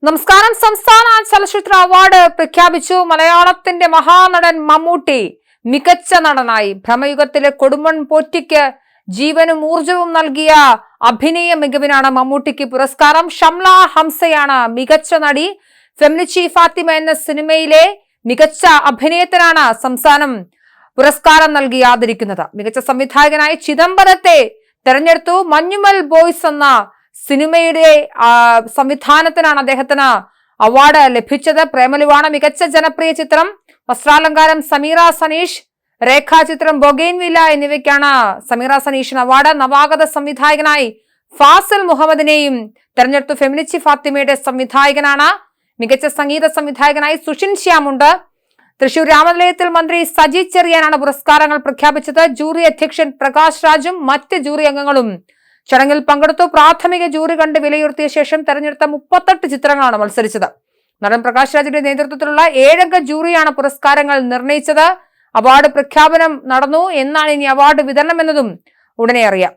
നമസ്കാരം. സംസ്ഥാന ചലച്ചിത്ര അവാർഡ് പ്രഖ്യാപിച്ചു. മലയാളത്തിന്റെ മഹാനടൻ മമ്മൂട്ടി മികച്ച നടനായി. ഭ്രമയുഗത്തിലെ കൊടുമൺ പോറ്റിക്ക് ജീവനും ഊർജവും നൽകിയ അഭിനയ മികവിനാണ് മമ്മൂട്ടിക്ക് പുരസ്കാരം. ഷംല ഹംസയാണ് മികച്ച നടി. ഫെമിനിച്ചി ഫാത്തിമ എന്ന സിനിമയിലെ മികച്ച അഭിനയത്തിനാണ് സംസ്ഥാനം പുരസ്കാരം നൽകി ആദരിക്കുന്നത്. മികച്ച സംവിധായകനായി ചിദംബരത്തെ തെരഞ്ഞെടുത്തു. മഞ്ഞുമൽ ബോയ്സ് എന്ന സിനിമയുടെ സംവിധാനത്തിനാണ് അദ്ദേഹത്തിന് അവാർഡ് ലഭിച്ചത്. പ്രേമലുവാണ് മികച്ച ജനപ്രിയ ചിത്രം. വസ്ത്രാലങ്കാരം സമീറ സനീഷ്, രേഖാചിത്രം ബൊഗെയിൻവില്ല എന്നിവയ്ക്കാണ് സമീറ സനീഷിന് അവാർഡ്. നവാഗത സംവിധായകനായി ഫാസിൽ മുഹമ്മദിനെയും തെരഞ്ഞെടുത്തു. ഫെമിനിച്ചി ഫാത്തിമയുടെ സംവിധായകനാണ്. മികച്ച സംഗീത സംവിധായകനായി സുഷിൻ ശ്യാമുണ്ട്. തൃശൂർ രാമനിലയത്തിൽ മന്ത്രി സജി ചെറിയാനാണ് പുരസ്കാരങ്ങൾ പ്രഖ്യാപിച്ചത്. ജൂറി അധ്യക്ഷൻ പ്രകാശ് രാജും മറ്റ് ജൂറി അംഗങ്ങളും ചടങ്ങിൽ പങ്കെടുത്തു. പ്രാഥമിക ജൂറി കണ്ട് വിലയിരുത്തിയ ശേഷം തെരഞ്ഞെടുത്ത 38 ചിത്രങ്ങളാണ് മത്സരിച്ചത്. നടൻ പ്രകാശ് രാജിന്റെ നേതൃത്വത്തിലുള്ള 7 അംഗ ജൂറിയാണ് പുരസ്കാരങ്ങൾ നിർണയിച്ചത്. അവാർഡ് പ്രഖ്യാപനം നടന്നു. എന്നാണ് ഇനി അവാർഡ് വിതരണം എന്നതും ഉടനെ അറിയാം.